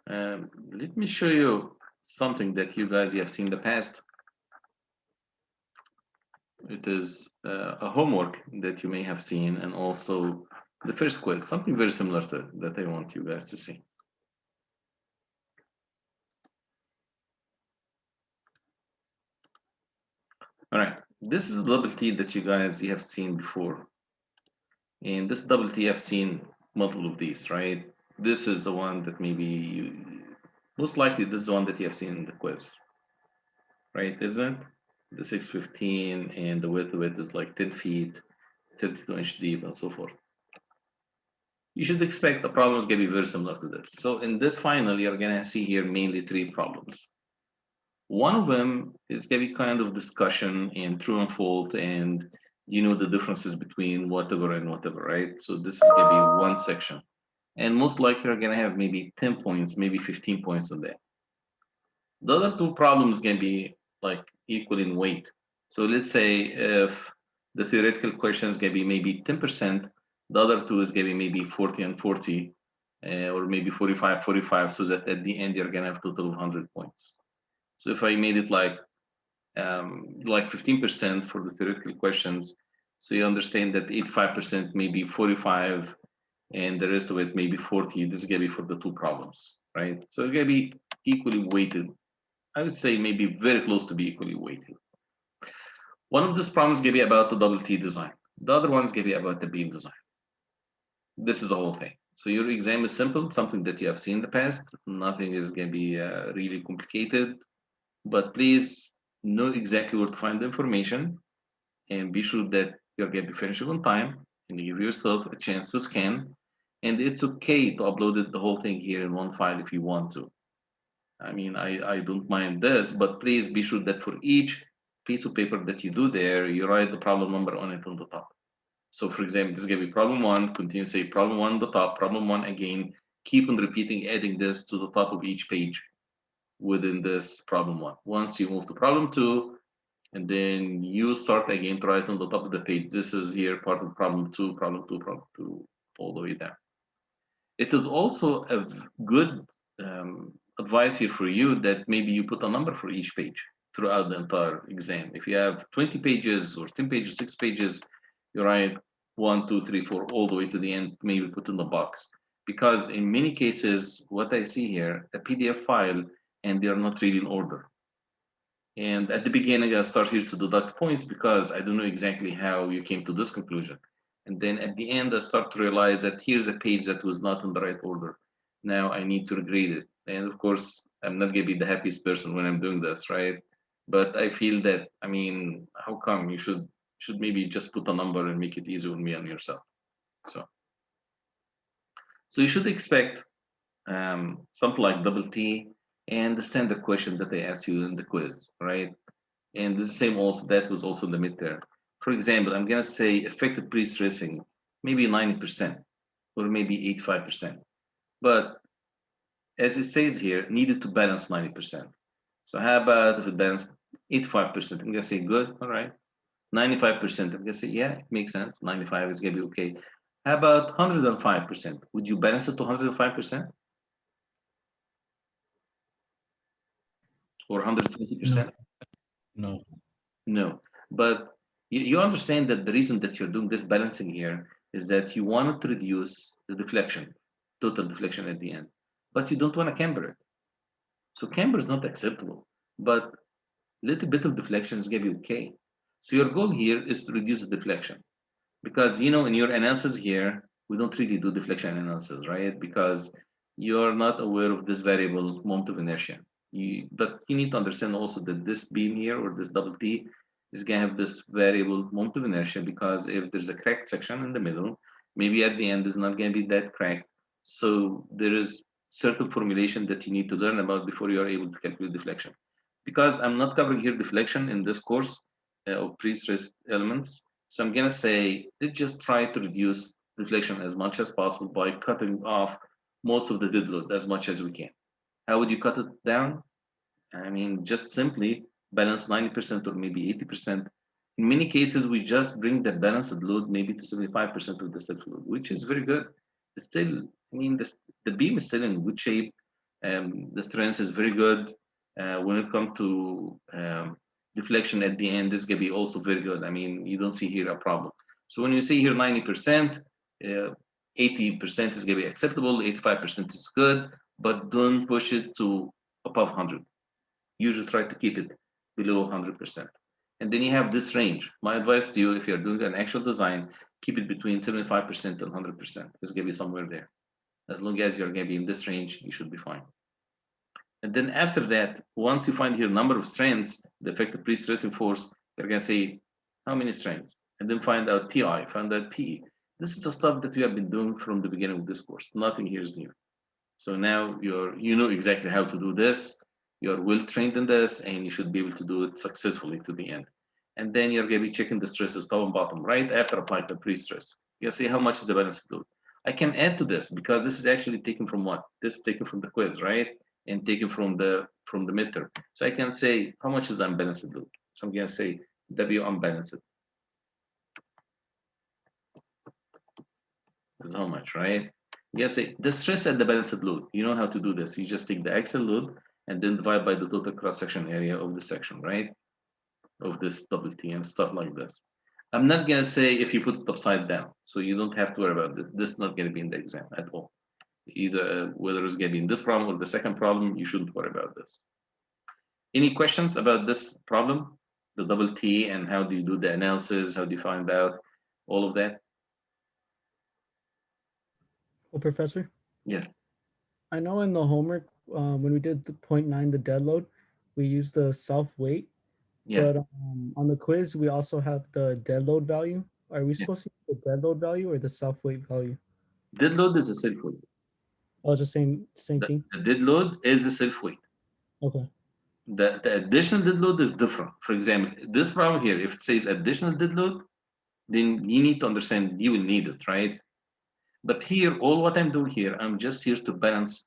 Let me show you something that you guys have seen in the past. It is a homework that you may have seen, and also the first quiz, something very similar to it that I want you guys to see. All right, this is a double T that you guys have seen before. And this double T I've seen multiple of these, right? This is the one that maybe most likely this is the one that you have seen in the quiz, right? Isn't it? The 615 and the width of it is like 10 feet, 32-inch deep, and so forth. You should expect the problem is going to be very similar to this. So in this final, you're going to see here mainly three problems. One of them is going to be kind of discussion and true and false, and you know the differences between whatever and whatever, right? So this is going to be one section. And most likely you're going to have maybe 10 points, maybe 15 points on that. The other two problems can be like equal in weight. So let's say if the theoretical question is going to be maybe 10%, the other two is going to be maybe 40 and 40, or maybe 45, 45, so that at the end you're going to have a total of 100 points. So if I made it like 15% for the theoretical questions, so you understand that 85% maybe 45, and the rest of it maybe 40. This is going to be for the two problems, right? So it's going to be equally weighted. I would say maybe very close to be equally weighted. One of these problems is going to be about the double T design. The other one is going to be about the beam design. This is the whole thing. So your exam is simple, something that you have seen in the past. Nothing is going to be really complicated, but please know exactly where to find the information and be sure that you're going to be finishing on time and give yourself a chance to scan. And it's okay to upload it, the whole thing here in one file if you want to. I mean, I don't mind this, but please be sure that for each piece of paper that you do there, you write the problem number on it on the top. So for example, this is going to be problem one, continue to say problem one on the top, problem one again, keep on repeating, adding this to the top of each page within this problem one. Once you move to problem two, and then you start again to write on the top of the page. This is here part of problem two, all the way down. It is also a good advice here for you that maybe you put a number for each page throughout the entire exam. If you have 20 pages or 10 pages, 6 pages, you write 1, 2, 3, 4, all the way to the end, maybe put in the box. Because in many cases, what I see here, a PDF file, and they are not really in order. And at the beginning, I start here to deduct points because I don't know exactly how you came to this conclusion. And then at the end, I start to realize that here's a page that was not in the right order. Now I need to regrade it. And of course, I'm not going to be the happiest person when I'm doing this, right? But I feel that, I mean, how come you should maybe just put a number and make it easy on me and yourself. So you should expect something like double T and the standard question that they ask you in the quiz, right? And the same also, that was also the midterm. For example, I'm gonna say effective pre-stressing, maybe 90% or maybe 85%. But as it says here, needed to balance 90%. So how about if it balanced 85%? I'm gonna say good, all right. 95%, I'm gonna say, yeah, it makes sense. 95 is gonna be okay. How about 105%? Would you balance it to 105% or No, 120%? no. No, but you understand that the reason that you're doing this balancing here is that you wanted to reduce the deflection, total deflection at the end, but you don't want to camber it. So camber is not acceptable, but little bit of deflection is going to be okay. So your goal here is to reduce the deflection because you know in your analysis here we don't really do deflection analysis, right? Because you're not aware of this variable moment of inertia. But you need to understand also that this beam here or this double T is going to have this variable moment of inertia because if there's a cracked section in the middle, maybe at the end is not going to be that cracked. So there is certain formulation that you need to learn about before you are able to calculate deflection. Because I'm not covering here deflection in this course of pre-stressed elements, so I'm going to say, let's just try to reduce deflection as much as possible by cutting off most of the dead load as much as we can. How would you cut it down? I mean, just simply balance 90% or maybe 80%. In many cases, we just bring the balanced load maybe to 75% of the self load, which is very good. Still, I mean, the beam is still in good shape. The strength is very good. When it comes to deflection at the end, this is gonna be also very good. I mean, you don't see here a problem. So when you see here 90%, 80% is gonna be acceptable, 85% is good, but don't push it to above 100. Usually try to keep it below 100%. And then you have this range. My advice to you, if you're doing an actual design, keep it between 75% and 100%. It's gonna be somewhere there. As long as you're gonna be in this range, you should be fine. And then after that, once you find here number of strands, the effective pre-stressing force, you're gonna say how many strands, and then find out PI, find out PE. This is the stuff that we have been doing from the beginning of this course. Nothing here is new. So now you know exactly how to do this. You're well trained in this, and you should be able to do it successfully to the end. And then you're gonna be checking the stresses top and bottom right after applying the pre-stress. You see how much is the balanced load. I can add to this because this is actually taken from what? This is taken from the quiz, right? And taken from the midterm. So I can say how much is unbalanced load. So I'm gonna say W unbalanced is how much, right? You say the stress at the balanced load. You know how to do this. You just take the axial load and then divide by the total cross-section area of the section, right? Of this double T and stuff like this. I'm not gonna say if you put it upside down, so you don't have to worry about this. This is not gonna be in the exam at all. Either whether it's gonna be in this problem or the second problem, you shouldn't worry about this. Any questions about this problem, the double T, and how do you do the analysis? How do you find out all of that? Well, Professor, Yes. I know in the homework when we did the 0.9, the dead load, we used the self weight, Yes. but on the quiz we also have the dead load value. Are we Yes. supposed to use the dead load value or the self weight value? Dead load is a self weight. Oh, it's the same thing. The dead load is a self weight. Okay. The additional dead load is different. For example, this problem here, if it says additional dead load, then you need to understand you will need it, right? But here, all what I'm doing here, I'm just here to balance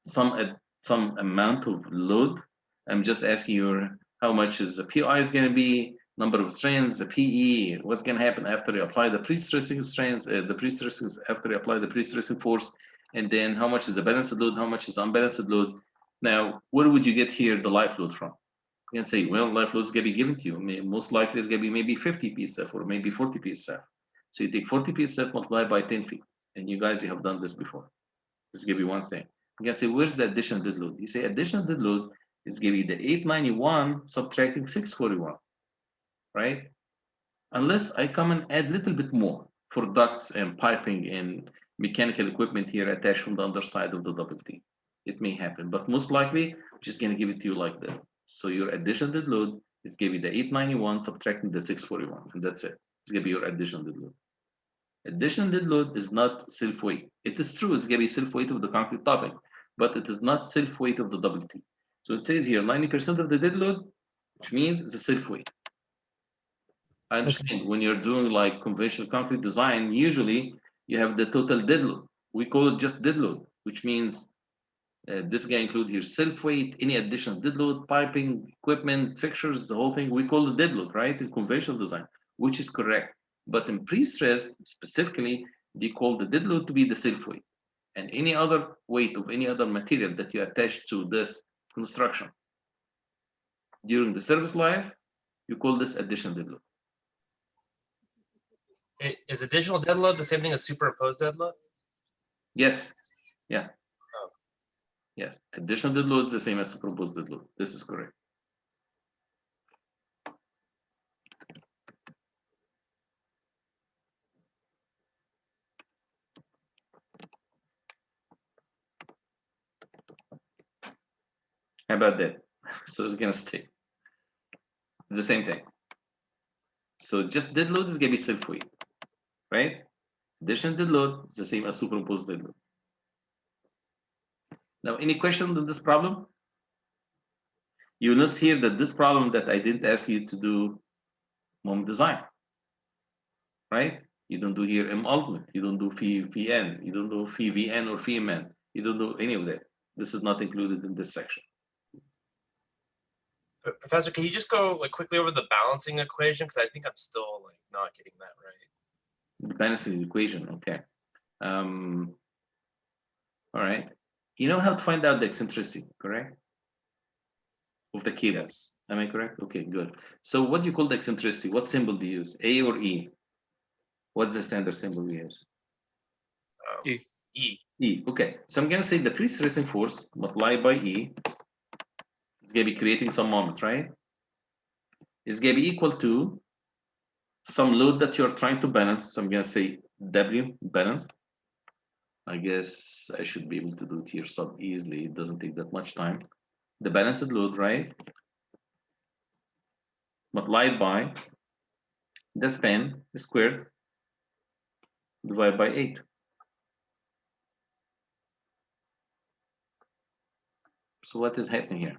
some amount of load. I'm just asking you how much is the PI is going to be, number of strands, the PE, what's going to happen after you apply the pre-stressing strands, the pre-stressing after you apply the pre-stressing force, and then how much is the balanced load, how much is unbalanced load. Now, where would you get here the life load from? You can say, well, life load is going to be given to you. Most likely it's going to be maybe 50 PSF or maybe 40 PSF. So you take 40 PSF multiplied by 10 feet. And you guys, you have done this before. Let's give you one thing. You can say, where's the additional dead load? You say additional dead load is give you the 891 subtracting 641, right? Unless I come and add a little bit more for ducts and piping and mechanical equipment here attached from the underside of the double T. It may happen, but most likely, I'm just gonna give it to you like that. So your additional dead load is give you the 891 subtracting the 641, and that's it. It's gonna be your additional dead load. Additional dead load is not self-weight. It is true, it's gonna be self-weight of the concrete topping, but it is not self-weight of the double T. So it says here 90% of the dead load, which means it's a self-weight. I understand when you're doing like conventional concrete design, usually you have the total dead load. We call it just dead load, which means this guy include here self-weight, any additional dead load, piping, equipment, fixtures, the whole thing. We call it dead load, right? In conventional design, which is correct. But in pre-stressed specifically, they call the dead load to be the self-weight. And any other weight of any other material that you attach to this construction during the service life, you call this additional dead load. Is additional dead load the same thing as superimposed dead load? Yes. Yeah. Oh. Yes. Additional dead load is the same as superimposed dead load. This is correct. How about that? So it's gonna stay. It's the same thing. So just dead load is gonna be self-weight, right? Additional dead load is the same as superimposed dead load. Now, any questions on this problem? You will notice here that this problem that I didn't ask you to do moment design, right? You don't do here M ultimate, you don't do phi VN, you don't do phi VN or phi MN, you don't do any of that. This is not included in this section. Professor, can you just go like quickly over the balancing equation? Because I think I'm still like not getting that right. The balancing equation, okay. All right. You know how to find out the eccentricity, correct? Of the cable. Yes. Am I correct? Okay, good. So what do you call the eccentricity? What symbol do you use? A or E? What's the standard symbol we use? E. E. Okay. So I'm going to say the pre-stressing force multiplied by E is going to be creating some moment, right? It's going to be equal to some load that you're trying to balance. So I'm going to say W balanced. I guess I should be able to do it here sub easily. It doesn't take that much time. The balanced load, right? Multiplied by the span squared divided by 8. So what is happening here?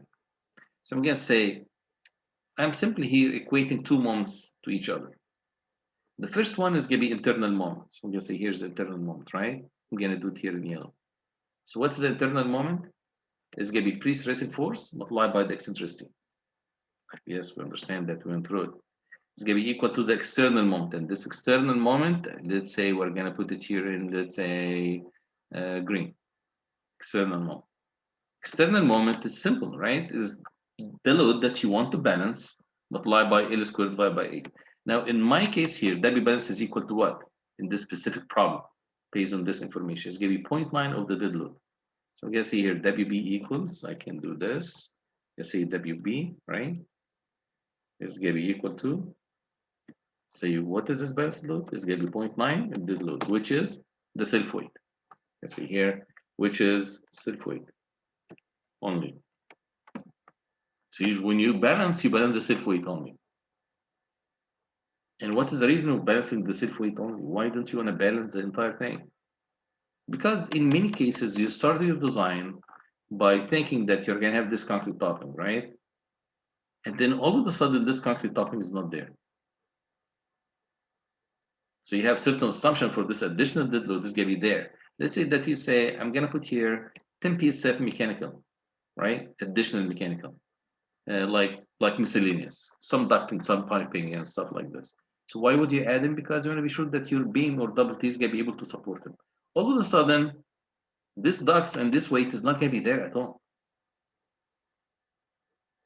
So I'm going to say, I'm simply here equating two moments to each other. The first one is going to be internal moment. So I'm going to say, here's the internal moment, right? I'm going to do it here in yellow. So what's the internal moment? It's going to be pre-stressing force multiplied by the eccentricity. Yes, we understand that we went through it. It's going to be equal to the external moment. And this external moment, let's say we're going to put it here in, let's say, green. External moment. External moment is simple, right? Is the load that you want to balance multiplied by L squared divided by 8. Now, in my case here, W balance is equal to what? In this specific problem, based on this information, it's going to be 0.9 of the dead load. So I'm going to see here, WB equals, I can do this. Let's say WB, right? Is going to be equal to, say, what is this balance load? It's going to be 0.9 in dead load, which is the self weight. Let's see here, which is self weight only. So when you balance the self weight only. And what is the reason of balancing the self weight only? Why don't you want to balance the entire thing? Because in many cases, you start your design by thinking that you're going to have this concrete topping, right? And then all of a sudden, this concrete topping is not there. So you have certain assumption for this additional dead load is going to be there. Let's say that you say, I'm going to put here 10 PSF mechanical, right? Additional mechanical, like miscellaneous, some ducting, some piping, and stuff like this. So why would you add them? Because you want to be sure that your beam or double T is going to be able to support them. All of a sudden, this ducts and this weight is not going to be there at all.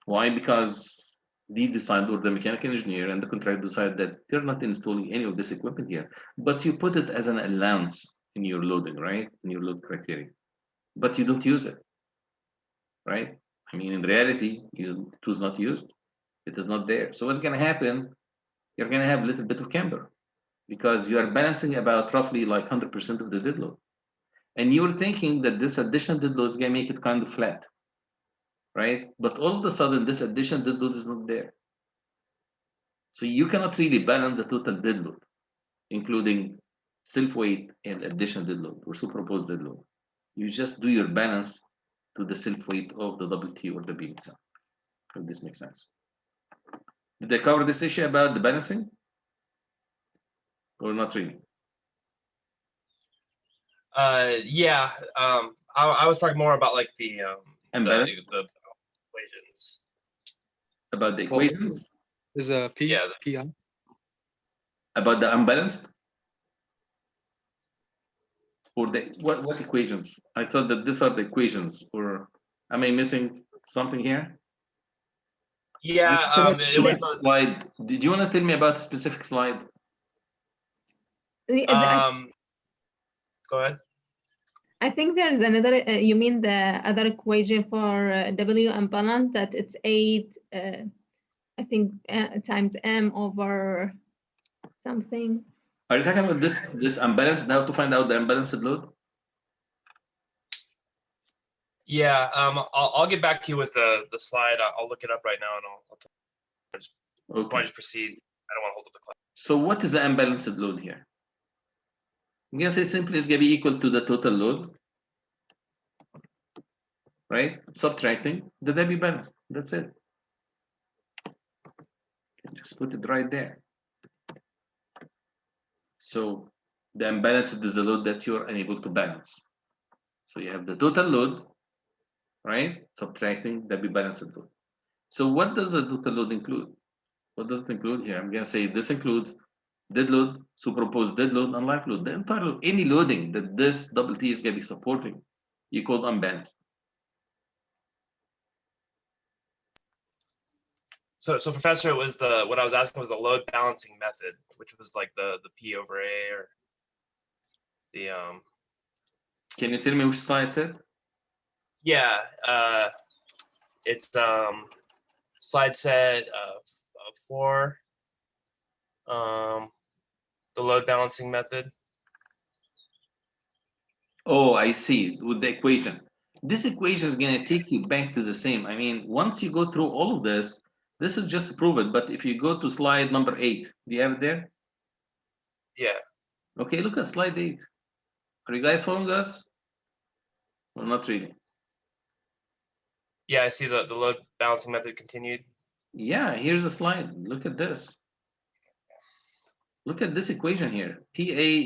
Why? Because the designer or the mechanical engineer and the contractor decide that they're not installing any of this equipment here, but you put it as an allowance in your loading, right? In your load criteria, but you don't use it, right? I mean, in reality, it was not used. It is not there. So what's going to happen? You're going to have a little bit of camber because you are balancing about roughly like 100% of the dead load. And you're thinking that this additional dead load is going to make it kind of flat, right? But all of a sudden, this additional dead load is not there. So you cannot really balance the total dead load, including self-weight and additional dead load or superimposed dead load. You just do your balance to the self-weight of the double T or the beam itself, if this makes sense. Did I cover this issue about the balancing? Or not really? Yeah. I was talking more about like the equations. About the equations? Is a P, Yeah. PI? About the unbalanced? Or the what equations? I thought that these are the equations, or am I missing something here? Yeah. It was the, slide. Did you want to tell me about a specific slide? The- Go ahead. I think there's another, you mean the other equation for W unbalanced, that it's 8, I think, times M over something. Are you talking about this unbalanced now to find out the unbalanced load? Yeah. I'll get back to you with the slide. I'll look it up right now and I'll tell you. Why don't you proceed? I don't want to hold up the class. So what is the unbalanced load here? I'm gonna say simply it's gonna be equal to the total load, right? Subtracting the W balance. That's it. Just put it right there. So the unbalanced is the load that you're unable to balance. So you have the total load, right? Subtracting W balanced load. So what does the total load include? What does it include here? I'm gonna say this includes dead load, superimposed dead load, and life load. The entire load, any loading that this double T is gonna be supporting equal unbalanced. So Professor, it was what I was asking was the load balancing method, which was like the P over A or the Can you tell me which slide it's at? yeah, it's slide set 4, the load balancing method. Oh, I see, with the equation. This equation is going to take you back to the same. I mean, once you go through all of this is just to prove it. But if you go to slide number 8, do you have it there? Yeah. Okay, look at slide 8. Are you guys following us? Well, not really. Yeah, I see the load balancing method continued. Yeah, here's a slide. Look at this. Look at this equation here. PA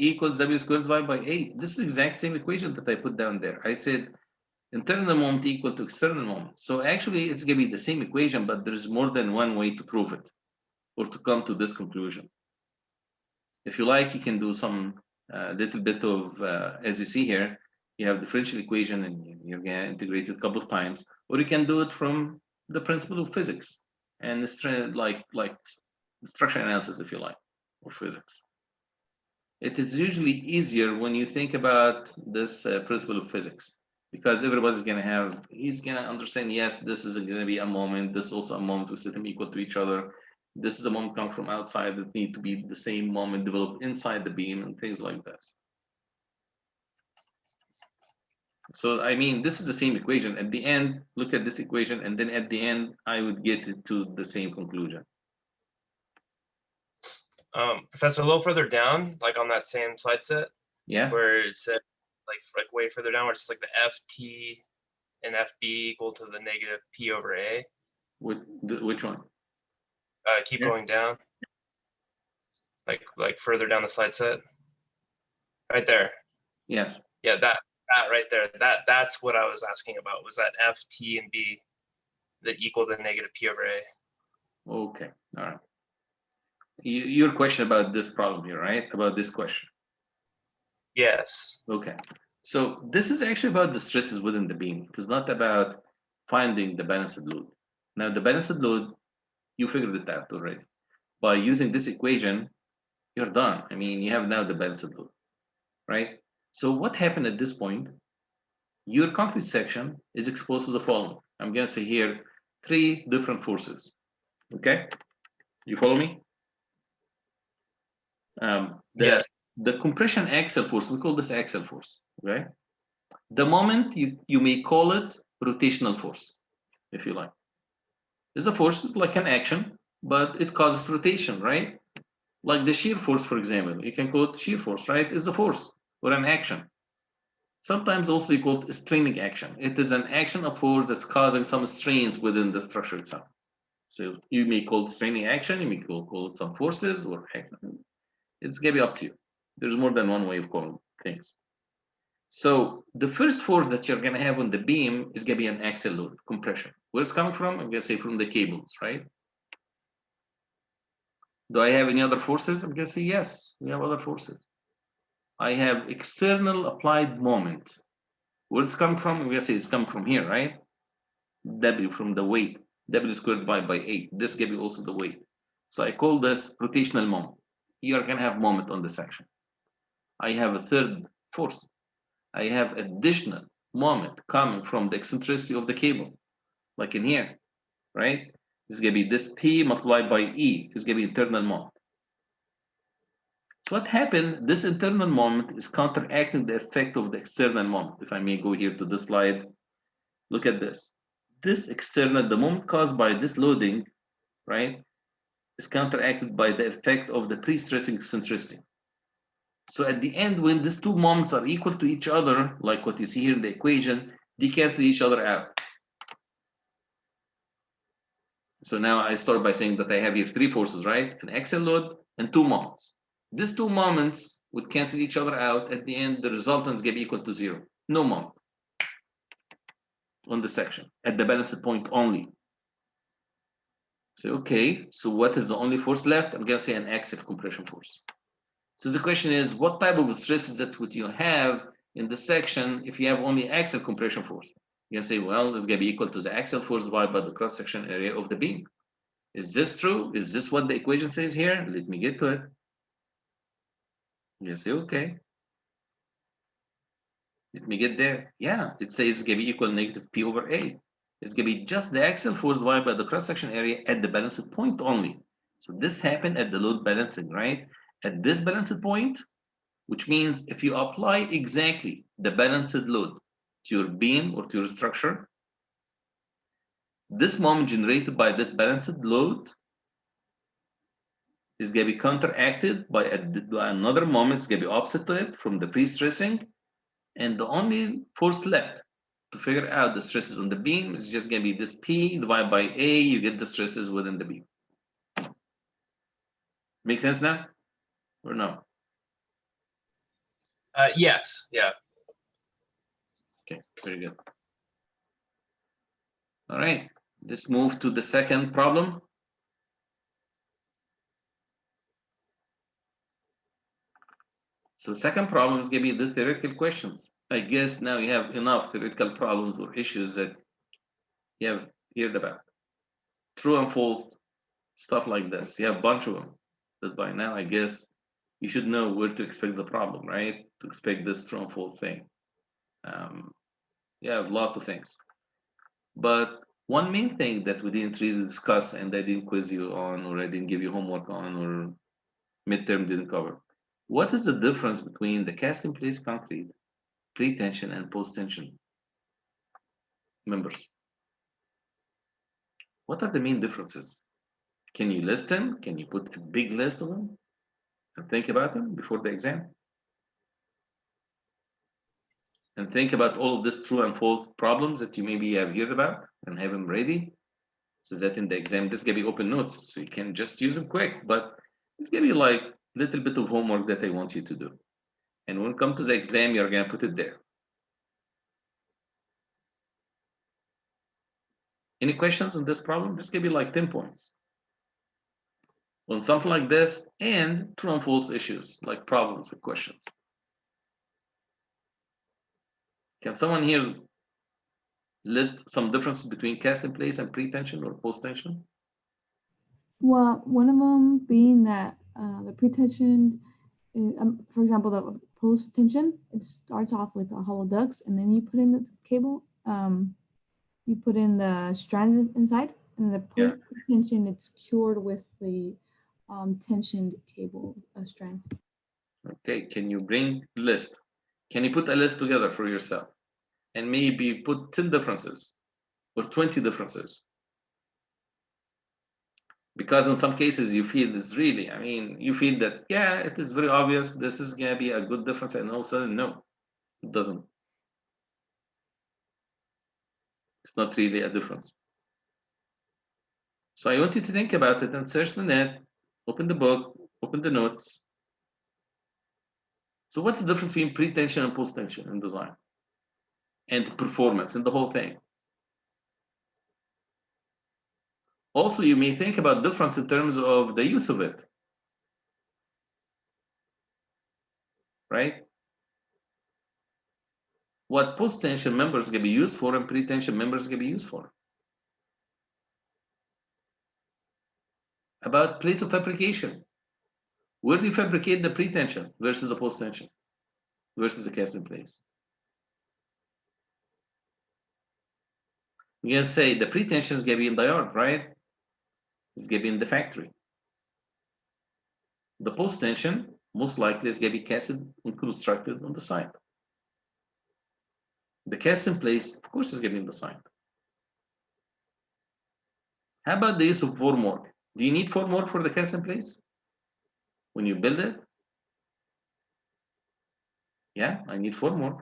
equals W squared divided by 8. This is the exact same equation that I put down there. I said internal moment equal to external moment. So actually, it's going to be the same equation, but there's more than one way to prove it or to come to this conclusion. If you like, you can do some little bit of, as you see here, you have differential equation and you're going to integrate it a couple of times, or you can do it from the principle of physics and like structure analysis, if you like, or physics. It is usually easier when you think about this principle of physics, because everybody's going to have, he's going to understand, yes, this is going to be a moment, this is also a moment with system equal to each other. This is a moment come from outside that need to be the same moment developed inside the beam and things like that. So, I mean, this is the same equation. At the end, look at this equation, and then at the end, I would get it to the same conclusion. Professor, a little further down, like on that same slide set, Yeah. where it said like way further down, where it's like the FT and FB equal to the negative P over A. Which one? Keep going down. Like further down the slide set. Right there. Yeah. Yeah, that right there. That's what I was asking about. Was that F, T, and B that equal the negative P over A? Okay. All right. Your question about this problem here, right? About this question. Yes. Okay. So this is actually about the stresses within the beam. It is not about finding the balanced load. Now, the balanced load, you figured it out already. By using this equation, you're done. I mean, you have now the balanced load, right? So what happened at this point? Your concrete section is exposed to the following. I'm going to say here 3 different forces. Okay? You follow me? Yes. The compression axial force, we call this axial force, okay? The moment you may call it rotational force, if you like. It's a force, it's like an action, but it causes rotation, right? Like the shear force, for example, you can call it shear force, right? It's a force or an action. Sometimes also you call it straining action. It is an action of force that's causing some strains within the structure itself. So you may call it straining action, you may call it some forces, or it's gonna be up to you. There's more than one way of calling things. So the first force that you're gonna have on the beam is gonna be an axial load, compression. Where it's coming from? I'm gonna say from the cables, right? Do I have any other forces? I'm gonna say yes, we have other forces. I have external applied moment. Where it's coming from? I'm gonna say it's coming from here, right? W from the weight, W squared divided by 8. This gives you also the weight. So I call this rotational moment. You're gonna have moment on the section. I have a third force. I have additional moment coming from the eccentricity of the cable, like in here, right? This is gonna be this P multiplied by E. This is gonna be internal moment. So what happened? This internal moment is counteracting the effect of the external moment. If I may go here to this slide, look at this. This external, the moment caused by this loading, right, is counteracted by the effect of the pre-stressing eccentricity. So at the end, when these two moments are equal to each other, like what you see here in the equation, they cancel each other out. So now I start by saying that I have here 3 forces, right? An axial load and 2 moments. These 2 moments would cancel each other out. At the end, the resultants get equal to 0. No moment on the section at the balanced point only. So, okay, so what is the only force left? I'm gonna say an axial compression force. So the question is, what type of stresses that would you have in this section, if you have only axial compression force, you can say, well, this is going to be equal to the axial force divided by the cross-section area of the beam. Is this true? Is this what the equation says here? Let me get to it. You say, okay. Let me get there. Yeah, it says it's going to be equal to negative P over A. It's going to be just the axial force divided by the cross-section area at the balanced point only. So this happened at the load balancing, right? At this balanced point, which means if you apply exactly the balanced load to your beam or to your structure, this moment generated by this balanced load is going to be counteracted by another moment. It's going to be opposite to it from the pre-stressing, and the only force left to figure out the stresses on the beam is just going to be this P divided by A. You get the stresses within the beam. Make sense now, or no? Yes, yeah. Okay, very good. All right, let's move to the second problem. So the second problem is going to be the theoretical questions. I guess now you have enough theoretical problems or issues that you have heard about. True and false, stuff like this. You have a bunch of them. But by now, I guess you should know where to expect the problem, right? To expect this true and false thing. You have lots of things. But one main thing that we didn't really discuss and I didn't quiz you on, or I didn't give you homework on, or midterm didn't cover. What is the difference between the cast in place concrete, pre-tension and post-tension members? What are the main differences? Can you list them? Can you put a big list of them and think about them before the exam? And think about all of this true and false problems that you maybe have heard about and have them ready, so that in the exam, this is gonna be open notes, so you can just use them quick, but it's gonna be like a little bit of homework that I want you to do. And when it comes to the exam, you're gonna put it there. Any questions on this problem? This can be like 10 points. On something like this, and true and false issues, like problems and questions. Can someone here list some differences between cast in place and pre-tension or post-tension? Well, one of them being that the pre-tension, for example, the post-tension, it starts off with hollow ducts, and then you put in the cable, you put in the strands inside, and the post-tension, it's cured with the tensioned cable strands. Okay, can you bring a list? Can you put a list together for yourself? And maybe put 10 differences or 20 differences. Because in some cases you feel this really, I mean, you feel that, yeah, it is very obvious, this is gonna be a good difference, and all of a sudden, no, it doesn't. It's not really a difference. So I want you to think about it and search the net, open the book, open the notes. So what's the difference between pre-tension and post-tension in design? And performance and the whole thing. Also, you may think about difference in terms of the use of it. Right? What post-tension members can be used for and pre-tension members can be used for. About plates of fabrication. Where do you fabricate the pre-tension versus the post-tension versus the cast in place? You can say the pre-tension is going to be in the yard, right? It's going to be in the factory. The post-tension most likely is going to be casted and constructed on the site. The cast in place, of course, is going to be on the site. How about the use of formwork? Do you need formwork for the cast in place when you build it? Yeah, I need formwork.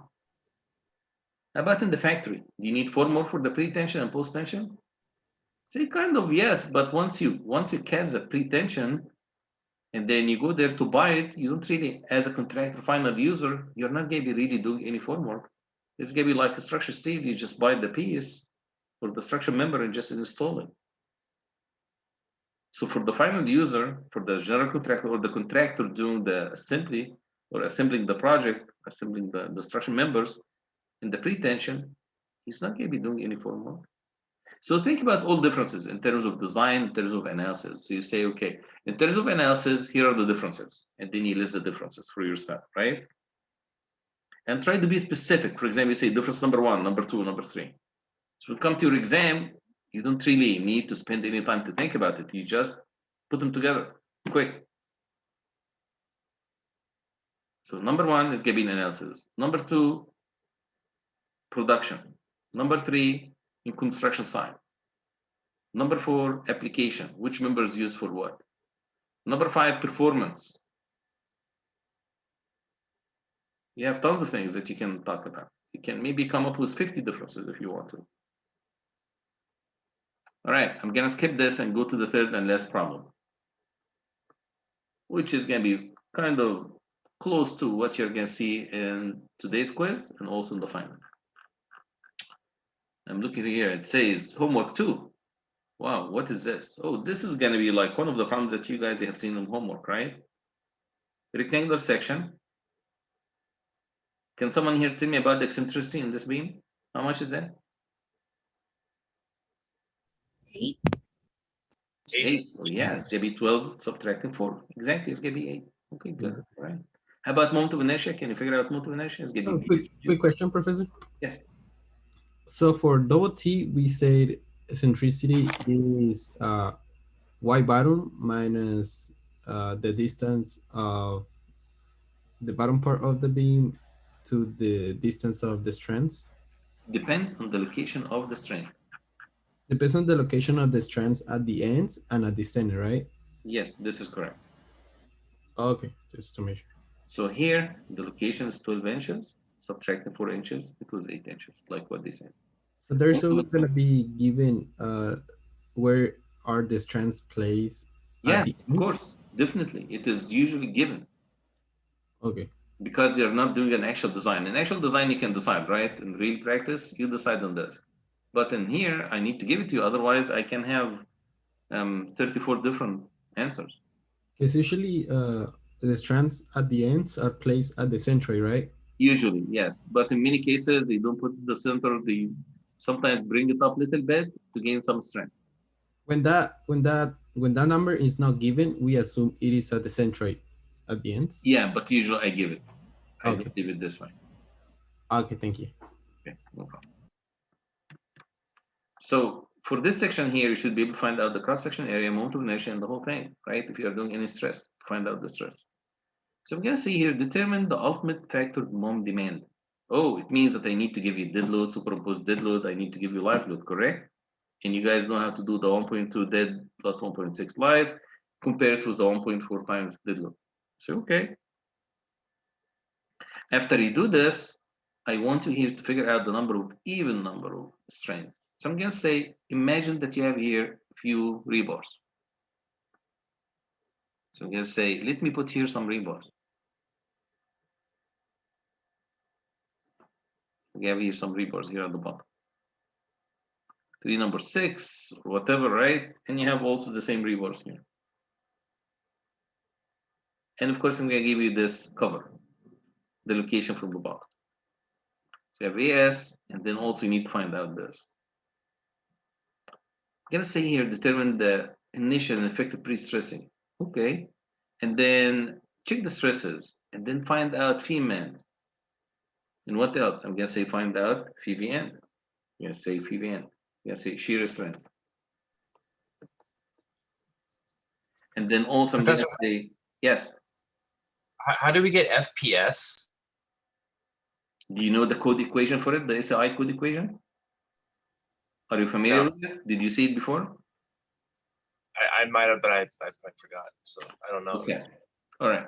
How about in the factory? Do you need formwork for the pre-tension and post-tension? Say kind of yes, but once you cast the pre-tension and then you go there to buy it, you don't really, as a contractor, final user, you're not going to be really doing any formwork. It's going to be like a structure steel. You just buy the piece or the structure member and just install it. So for the final user, for the general contractor or the contractor doing the assembly, or assembling the project, assembling the structure members in the pre-tension, he's not going to be doing any form work. So think about all differences in terms of design, in terms of analysis. So you say, okay, in terms of analysis, here are the differences, and then you list the differences for yourself, right? And try to be specific. For example, you say difference number 1, number 2, number 3. So when you come to your exam, you don't really need to spend any time to think about it. You just put them together quick. So number 1 is giving analysis. Number 2, production. Number 3, in construction side. Number 4, application. Which members used for what? Number 5, performance. You have tons of things that you can talk about. You can maybe come up with 50 differences if you want to. All right, I'm gonna skip this and go to the third and last problem, which is gonna be kind of close to what you're gonna see in today's quiz and also in the final. I'm looking here, it says homework 2. Wow, what is this? Oh, this is gonna be like one of the problems that you guys have seen in homework, right? Rectangular section. Can someone here tell me about the eccentricity in this beam? How much is that? 8. 8. Oh, yeah, it's gonna be 12 subtracting 4. Exactly, it's gonna be 8. Okay, good. All right. How about moment of inertia? Can you figure out moment of inertia? It's gonna be Quick question, Professor. Yes. So for double T, we said eccentricity is y bottom minus the distance of the bottom part of the beam to the distance of the strands. Depends on the location of the strand. Depends on the location of the strands at the ends and at the center, right? Yes, this is correct. Okay, just to make sure. So here, the location is 12 inches, subtracting 4 inches, it was 8 inches, like what they said. So there's always going to be given where are the strands placed? Yeah, at the of ends? course, definitely. It is usually given Okay. because you're not doing an actual design. In actual design, you can decide, right? In real practice, you decide on this. But in here, I need to give it to you. Otherwise, I can have 34 different answers. Because usually the strands at the ends are placed at the center, right? Usually, yes. But in many cases, they don't put it in the center. They sometimes bring it up a little bit to gain some strength. When that number is not given, we assume it is at the center at the ends. Yeah, but usually I give it. I Okay. don't leave it this way. Okay, thank you. Okay, no problem. So for this section here, you should be able to find out the cross-section area, moment of inertia, and the whole thing, right? If you are doing any stress, find out the stress. So I'm gonna see here, determine the ultimate factor moment demand. Oh, it means that I need to give you dead load, superimposed dead load. I need to give you live load, correct? And you guys know how to do the 1.2 dead plus 1.6 live compared to the 1.4 times dead load. So, okay. After you do this, I want you here to figure out the even number of strands. So I'm gonna say, imagine that you have here a few rebars. So I'm gonna say, let me put here some rebars. We have here some rebars here at the bottom. 3 number 6, or whatever, right? And you have also the same rebars here. And of course, I'm gonna give you this cover, the location from the bottom. So you have AS, and then also you need to find out this. I'm gonna say here, determine the initial and effective pre-stressing. Okay. And then check the stresses, and then find out Phi-man. And what else? I'm gonna say find out Phi-Vn. I'm gonna say Phi-Vn. I'm gonna say shear strength. And then also I'm gonna say, yes. How do we get FPS? Do you know the code equation for it, the Aci code equation? Are you familiar with it? Did you see it before? I might have, but I forgot, so I don't know. Okay. All right.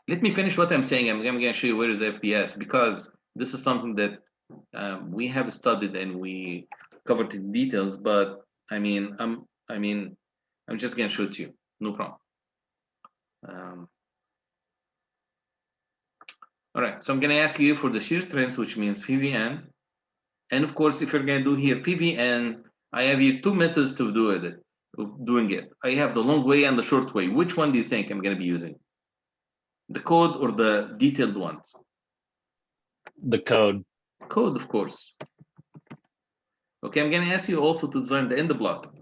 Let me finish what I'm saying. I'm going to show you where is FPS, because this is something that we have studied and we covered in details. But I mean, I'm just going to show it to you. No problem. All right. So I'm going to ask you for the shear strength, which means Phi-Vn. And of course, if you're going to do here Phi-Vn, I have here 2 methods to do it. of doing it. I have the long way and the short way. Which one do you think I'm going to be using? The code or the detailed ones? The code. Code, of course. Okay, I'm going to ask you also to design the end block.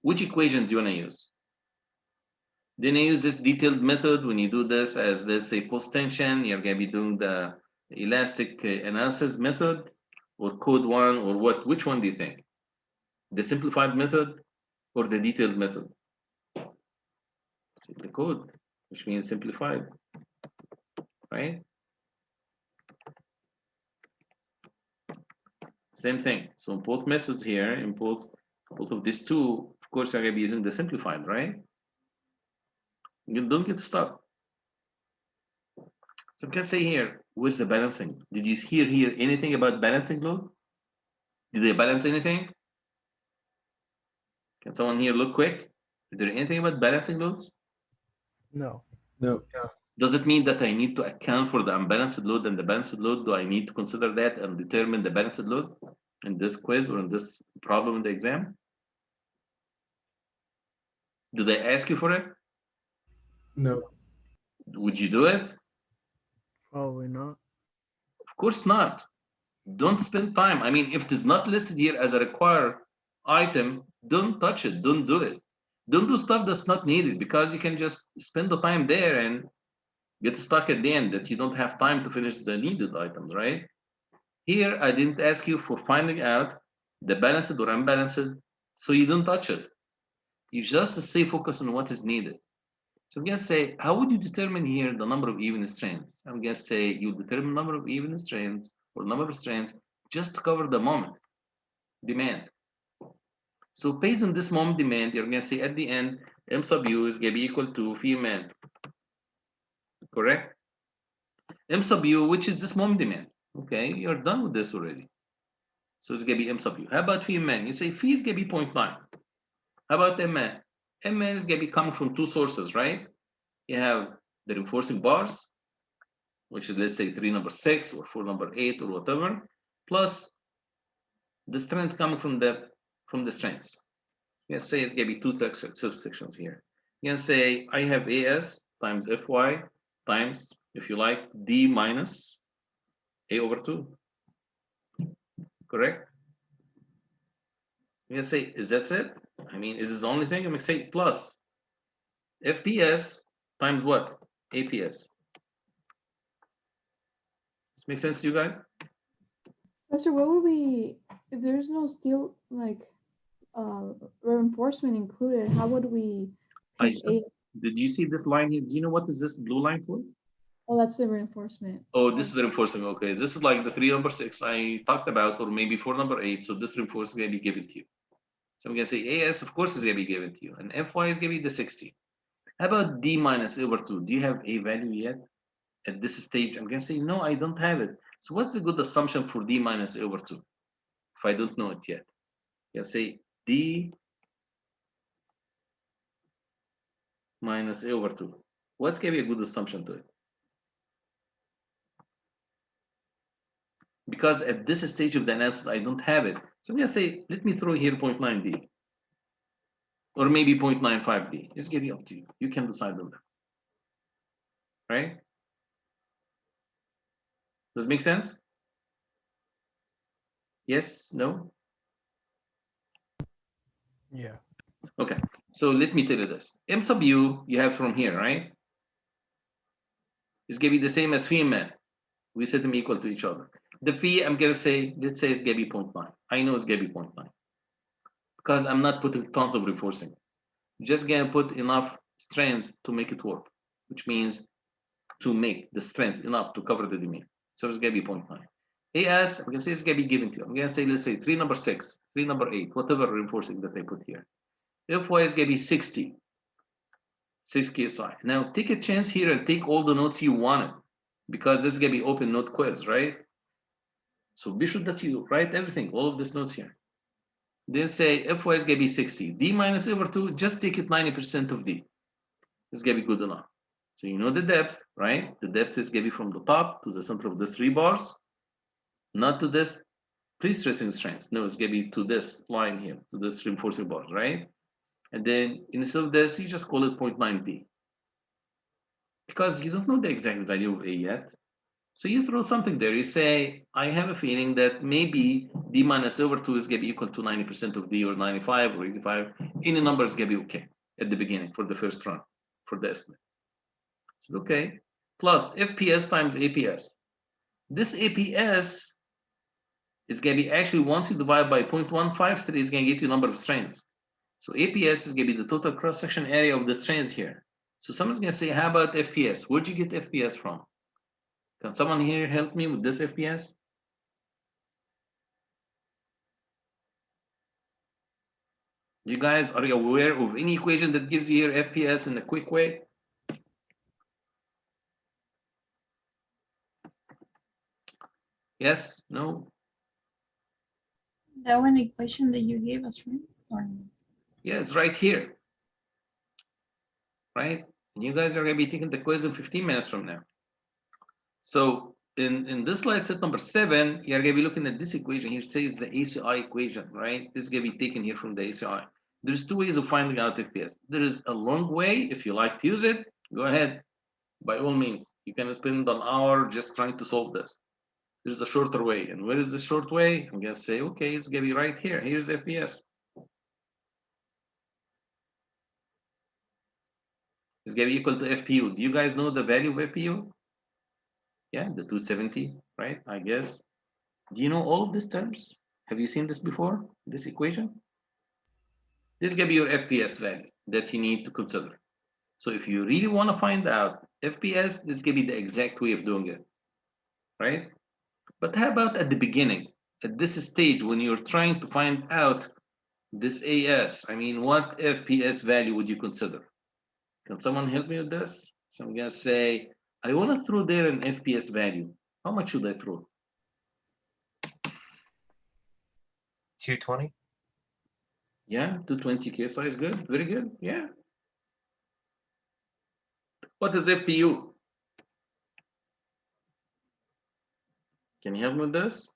Which equation do you want to use? Then you use this detailed method when you do this as let's say post tension, you're going to be doing the elastic analysis method or code one or what? Which one do you think? The simplified method or the detailed method? The code, which means simplified, right? Same thing. So both methods here, in both of these two, of course, you're going to be using the simplified, right? You don't get stuck. So I can say here, where's the balancing? Did you hear anything about balancing load? Did they balance anything? Can someone here look quick? Is there anything about balancing loads? No. No. Does it mean that I need to account for the unbalanced load and the balanced load? Do I need to consider that and determine the balanced load in this quiz or in this problem in the exam? Did they ask you for it? No. Would you do it? Probably not. Of course not. Don't spend time. I mean, if it is not listed here as a required item, don't touch it. Don't do it. Don't do stuff that's not needed because you can just spend the time there and get stuck at the end that you don't have time to finish the needed items, right? Here, I didn't ask you for finding out the balanced or unbalanced, so you don't touch it. You just stay focused on what is needed. So I'm going to say, how would you determine here the number of even strands? I'm going to say you determine number of even strands or number of strands just to cover the moment demand. So based on this moment demand, you're going to say at the end, M sub U is going to be equal to phi man. Correct? M sub U, which is this moment demand. Okay, you're done with this already. So it's going to be M sub U. How about phi man? You say phi is going to be 0.9. How about M man? M man is going to be coming from two sources, right? You have the reinforcing bars, which is let's say 3 number 6 or 4 number 8 or whatever, plus the strength coming from the strengths. You can say it's going to be two subsections here. You can say I have AS times Fy times, if you like, D minus A over 2. Correct? You can say, is that it? I mean, is this the only thing? I'm going to say plus FPS times what? APS. This makes sense to you guys? Professor, what would we, if there's no steel like reinforcement included, how would we pick Did you see this line here? Do you know what is this blue line for? Oh, that's the reinforcement. Oh, this is the reinforcement. Okay, this is like the 3 number 6 I talked about, or maybe 4 number 8. So this reinforcement is going to be given to you. So I'm going to say AS, of course, is going to be given to you, and FY is going to be the 60. How about D minus over 2? Do you have a value yet at this stage? I'm going to say no, I don't have it. So what's a good assumption for D minus over 2? If I don't know it yet, you can say D minus A over 2. What's going to be a good assumption to it? Because at this stage of the analysis, I don't have it. So I'm going to say, let me throw here 0.9D. Or maybe 0.95D. It's going to be up to you. You can decide on that. Right? Does it make sense? Yes? No? Yeah. Okay. So let me tell you this. M sub U, you have from here, right? It's going to be the same as phi man. We set them equal to each other. The phi, I'm going to say, let's say it's going to be 0.9. I know it's going to be 0.9. Because I'm not putting tons of reinforcing. Just going to put enough strength to make it work, which means to make the strength enough to cover the demand. So it's going to be 0.9. AS, I'm going to say it's going to be given to you. I'm going to say, let's say 3 number 6, 3 number 8, whatever reinforcing that I put here. Fy is going to be 60. 6 KSI. Now take a chance here and take all the notes you wanted, because this is going to be open note quiz, right? So be sure that you write everything, all of these notes here. Then say Fy is going to be 60. D minus over 2, just take it 90% of D. This is going to be good enough. So you know the depth, right? The depth is going to be from the top to the center of the 3 bars, not to this pre-stressing strength. No, it's gonna be to this line here, to this reinforcing bar, right? And then instead of this, you just call it 0.9D. Because you don't know the exact value of A yet. So you throw something there. You say, I have a feeling that maybe D minus over 2 is going to be equal to 90% of D, or 95 or 85. Any number is going to be okay at the beginning for the first run, for the estimate. So, okay. Plus FPS times APS. This APS is going to be actually, once you divide by 0.153, it's going to get you a number of strains. So APS is going to be the total cross-section area of the strains here. So someone's going to say, how about FPS? Where'd you get FPS from? Can someone here help me with this FPS? You guys, are you aware of any equation that gives you here FPS in a quick way? Yes? No? That one equation that you gave us, right? Or Yeah, it's right here. Right? And you guys are going to be taking the quiz in 15 minutes from now. So in this slide set number 7, you're going to be looking at this equation here. It says the ACI equation, right? This is going to be taken here from the ACI. There's 2 ways of finding out FPS. There is a long way. If you like to use it, go ahead. By all means, you can spend an hour just trying to solve this. There's a shorter way. And where is the short way? I'm going to say, okay, it's going to be right here. Here's FPS. It's going to be equal to FPU. Do you guys know the value of FPU? Yeah, the 270, right? I guess. Do you know all of these terms? Have you seen this before, this equation? This is going to be your FPS value that you need to consider. So if you really want to find out FPS, this is going to be the exact way of doing it, right? But how about at the beginning, at this stage, when you're trying to find out this AS? I mean, what FPS value would you consider? Can someone help me with this? So I'm going to say, I want to throw there an FPS value. How much should I throw? 220. Yeah, 220 KSI is good. Very good. Yeah. What is FPU? Can you help me with this?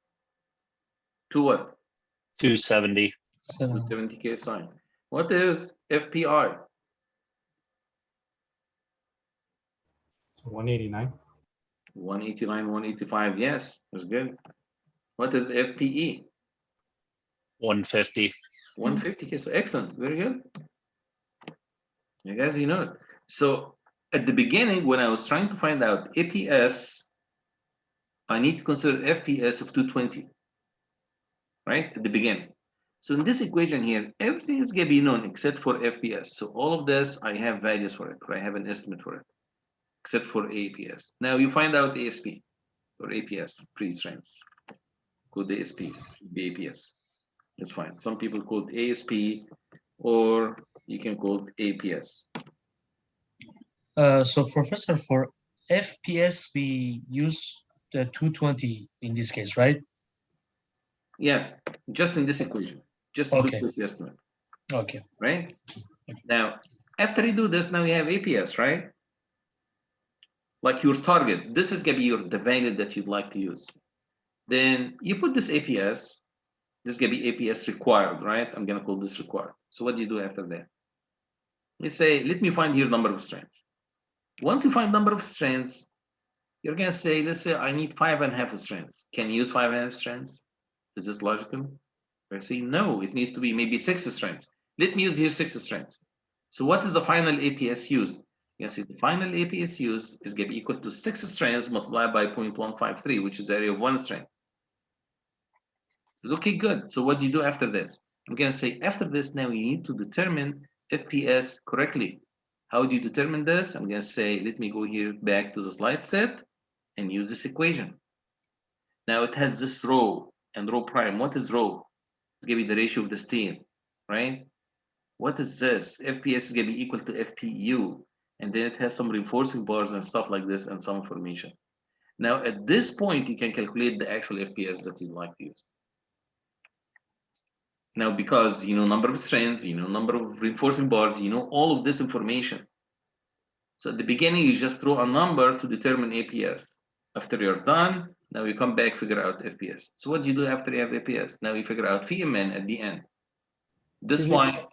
To what? 270. 270 KSI. What is FPI? 189. 189, 185. Yes, that's good. What is FPE? 150. 150 KSI. Excellent. Very good. You guys, you know it. So at the beginning, when I was trying to find out APS, I need to consider FPS of 220, right? At the beginning. So in this equation here, everything is going to be known except for FPS. So all of this, I have values for it, or I have an estimate for it, except for APS. Now you find out ASP or APS, pre-strengths. Code ASP, the APS. It's fine. Some people call it ASP, or you can call it APS. So Professor, for FPS, we use the 220 in this case, right? Yes, just in this equation, just to Okay. do the estimate, Okay. right? Now, after you do this, now you have APS, right? Like your target, this is gonna be the value that you'd like to use. Then you put this APS, this is gonna be APS required, right? I'm gonna call this required. So what do you do after that? You say, let me find here number of strands. Once you find number of strands, you're gonna say, let's say I need 5.5 strands. Can you use 5.5 strands? Is this logical? I say no, it needs to be maybe 6 strands. Let me use here 6 strands. So what is the final APS used? You can see the final APS used is going to be equal to 6 strands multiplied by 0.153, which is the area of 1 strand. Okay, good. So what do you do after this? I'm going to say after this, now you need to determine FPS correctly. How do you determine this? I'm going to say, let me go here back to the slide set and use this equation. Now it has this rho and rho prime. What is rho? It's going to be the ratio of the steam, right? What is this? FPS is going to be equal to FPU. And then it has some reinforcing bars and stuff like this and some information. Now, at this point, you can calculate the actual FPS that you'd like to use. Now, because you know number of strands, you know number of reinforcing bars, you know all of this information. So at the beginning, you just throw a number to determine APS. After you're done, Now you come back, figure out FPS. So what do you do after you have FPS? Now you figure out phi min at the end. This Excuse me. why.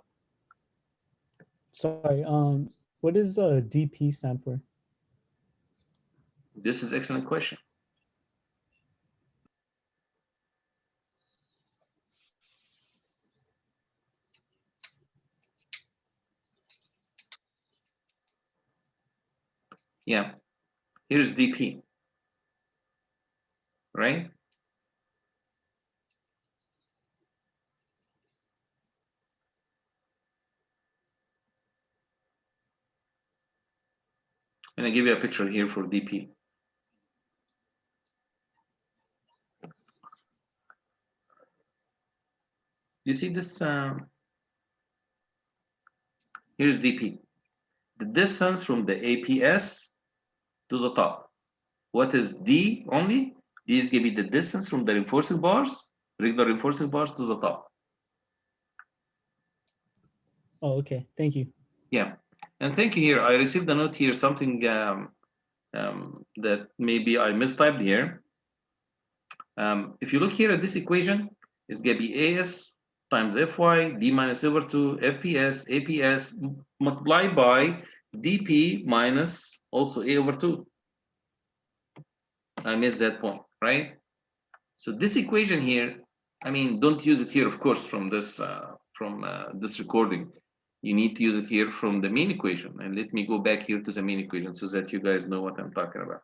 Sorry. What does DP stand for? This is excellent question. Yeah, here's DP, right? And I give you a picture here for DP. You see this? Here's DP. The distance from the APS to the top. What is D only? D is going to be the distance from the reinforcing bars, regular reinforcing bars, to the top. Oh, okay. Thank you. Yeah, and thank you here. I received a note here, something that maybe I mistyped here. If you look here at this equation, it's going to be AS times FY, D minus over 2, FPS, APS, multiplied by DP minus also A over 2. I missed that point, right? So this equation here, I mean, don't use it here, of course, from this recording. You need to use it here from the main equation. And let me go back here to the main equation so that you guys know what I'm talking about.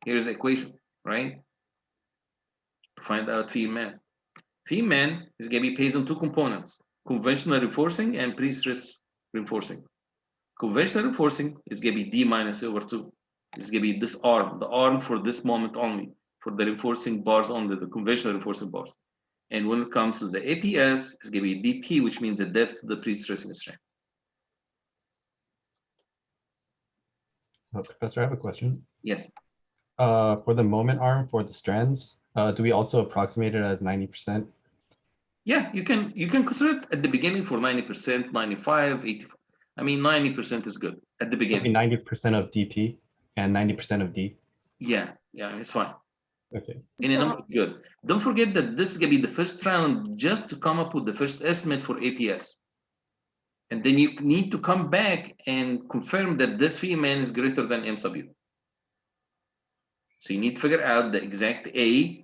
Here's the equation, right? To find out phi min. Phi min is going to be based on two components: conventional reinforcing and pre-stress reinforcing. Conventional reinforcing is going to be D minus over 2. It's going to be this arm, the arm for this moment only, for the reinforcing bars only, the conventional reinforcing bars. And when it comes to the APS, it's going to be DP, which means the depth to the pre-stressing strength. Professor, I have a question. Yes. For the moment arm for the strands, do we also approximate it as 90%? Yeah, you can consider it at the beginning for 90%, 95, 85. I mean, 90% is good at the beginning. 90% of DP and 90% of D. Yeah, it's fine. Okay. And the number is good. Don't forget that this is going to be the first round just to come up with the first estimate for APS. And then you need to come back and confirm that this phi min is greater than M sub U. So you need to figure out the exact A.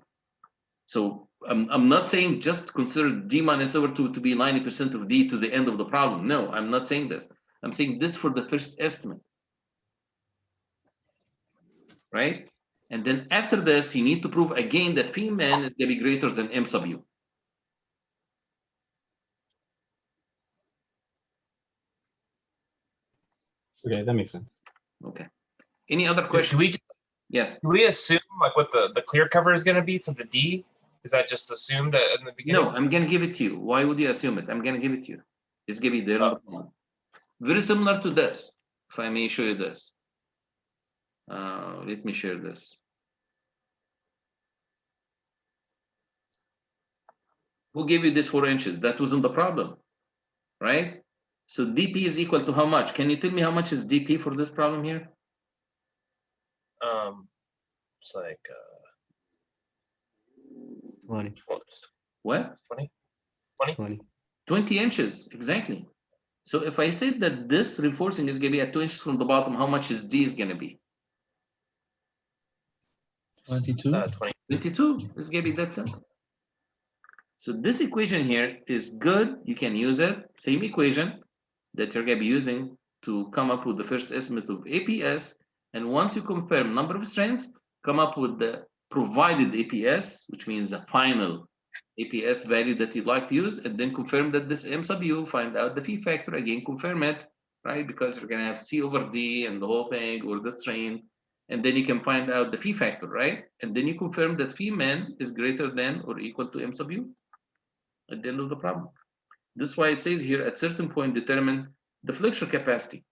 So I'm not saying just consider D minus over 2 to be 90% of D to the end of the problem. No, I'm not saying this. I'm saying this for the first estimate. Right? And then after this, you need to prove again that phi min is going to be greater than M sub U. Okay, that makes sense. Okay. Any other Do questions? we Yes. do we assume like what the clear cover is going to be for the D? Is that just assumed in the beginning? No, I'm going to give it to you. Why would you assume it? I'm going to give it to you. It's going to be there on the phone. Very similar to this. If I may show you this. Let me share this. Who gave you this 4 inches? That wasn't the problem, right? So DP is equal to how much? Can you tell me how much is DP for this problem here? It's like 20. What? 20. 20 inches, exactly. So if I said that this reinforcing is going to be at 2 inches from the bottom, how much is D is going to be? 22. 20. 22 is going to be that simple. So this equation here is good. You can use it. Same equation that you're going to be using to come up with the first estimate of APS. And once you confirm number of strengths, come up with the provided APS, which means the final APS value that you'd like to use, and then confirm that this M sub U, find out the phi factor, again, confirm it, right? Because you're going to have C over D and the whole thing, or the strain. And then you can find out the phi factor, right? And then you confirm that phi min is greater than or equal to M sub U at the end of the problem. This is why it says here, at certain point, determine the flexure capacity.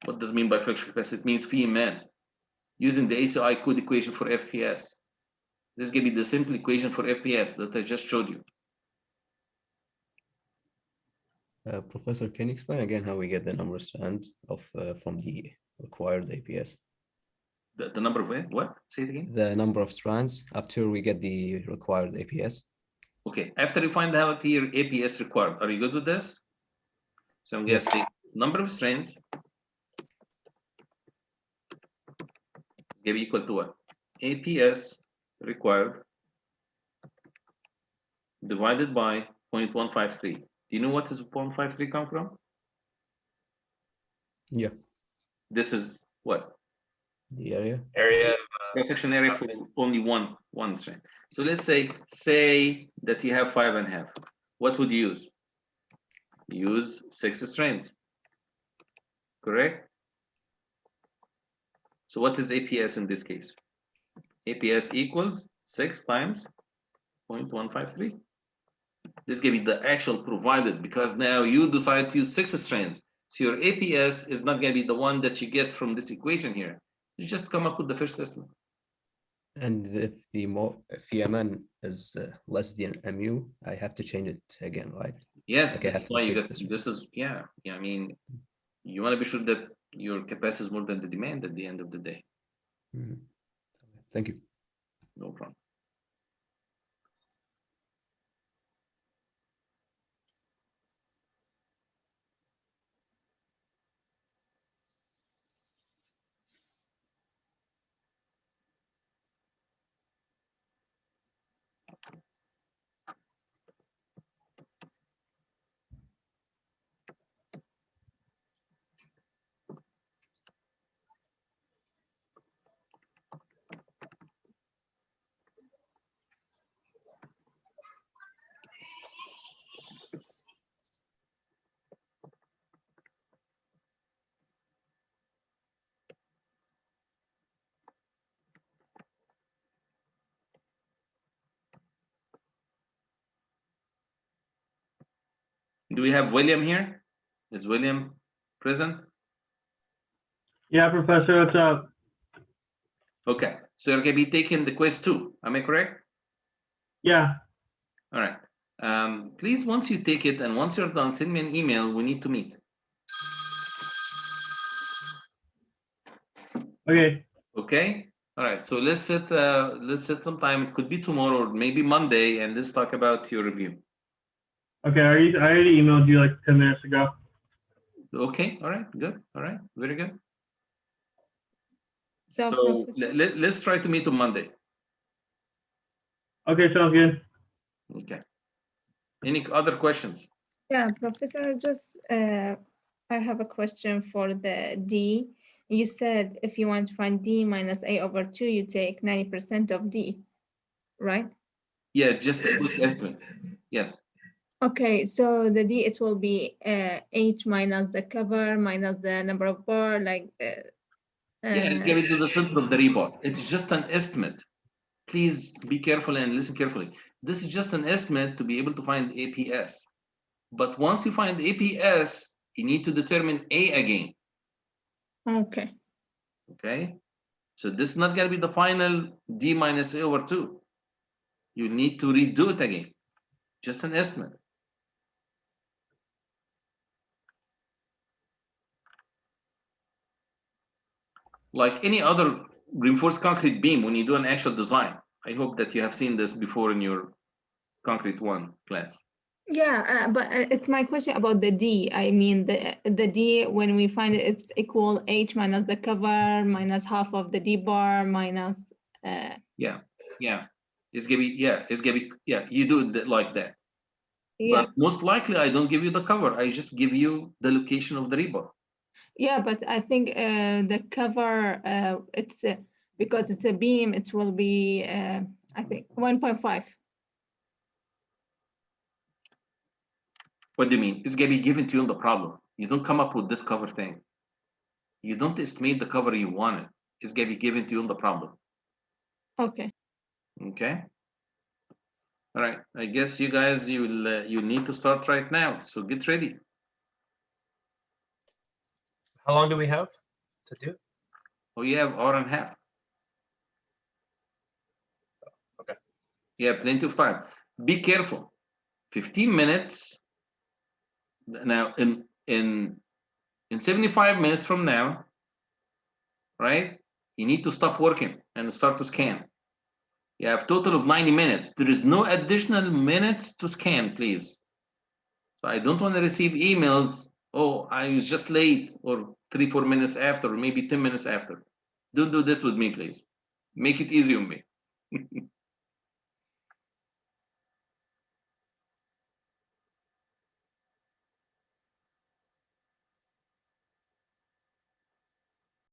What does it mean by flexure capacity? It means phi min, using the ACI code equation for FPS. This is going to be the simple equation for FPS that I just showed you. Professor, can you explain again how we get the number of strands of from the required APS? The number of what? Say it again. The number of strands after we get the required APS. Okay, after you find out here APS required, are you good with this? So I'm Yes. guessing number of strands give equal to what? APS required divided by 0.153. Do you know what does 0.53 come from? Yeah. This is what? The area. Area. Cross-section area for only one strand. So let's say that you have 5.5. What would you use? Use 6 strands. Correct? So what is APS in this case? APS equals 6 times 0.153. This is going to be the actual provided because now you decide to use 6 strands. So your APS is not going to be the one that you get from this equation here. You just come up with the first estimate. And if the EMN is less than mu, I have to change it again, right? Yes, Like I have that's to why you increase get this. this is yeah. I mean, you want to be sure that your capacity is more than the demand at the end of the day. Mhm. Thank you. No problem. Do we have William here? Is William present? Yeah, Professor, what's up? Okay, so you're going to be taking the quiz too. Am I correct? Yeah. All right. Please, once you take it and once you're done, send me an email. We need to meet. Okay. Okay. All right. So let's set some time. It could be tomorrow or maybe Monday, and let's talk about your review. Okay, I already emailed you like 10 minutes ago. Okay. All right. Good. All right. Very good. So, So let's try to meet on Monday. Okay, sounds good. Okay. Any other questions? Yeah, Professor, just I have a question for the D. You said if you want to find D minus A over 2, you take 90% of D, right? Yeah, just a quick estimate. Yes. Okay, so the D, it will be H minus the cover minus the number of bar, like. Yeah, give it to the center of the rebar. It's just an estimate. Please be careful and listen carefully. This is just an estimate to be able to find APS. But once you find APS, you need to determine A again. Okay. Okay. So this is not going to be the final D minus A over 2. You need to redo it again. Just an estimate. Like any other reinforced concrete beam, when you do an actual design, I hope that you have seen this before in your concrete 1 class. Yeah, but it's my question about the D. I mean, the D, when we find it, it's equal H minus the cover minus half of the D bar minus. Yeah. It's gonna be you do it like that. Yeah. But most likely I don't give you the cover. I just give you the location of the rebar. Yeah, but I think the cover, it's because it's a beam, it will be I think 1.5. What do you mean? It's gonna be given to you in the problem. You don't come up with this cover thing. You don't estimate the cover you wanted. It's gonna be given to you in the problem. Okay. Okay. All right. I guess you guys you need to start right now. So get ready. How long do we have to do? Oh, you have hour and a half. Okay. You have plenty of time. Be careful. 15 minutes. Now in 75 minutes from now, right? You need to stop working and start to scan. You have total of 90 minutes. There is no additional minutes to scan, please. So I don't want to receive emails, oh, I was just late, or 3-4 minutes after, or maybe 10 minutes after. Don't do this with me, please. Make it easy on me.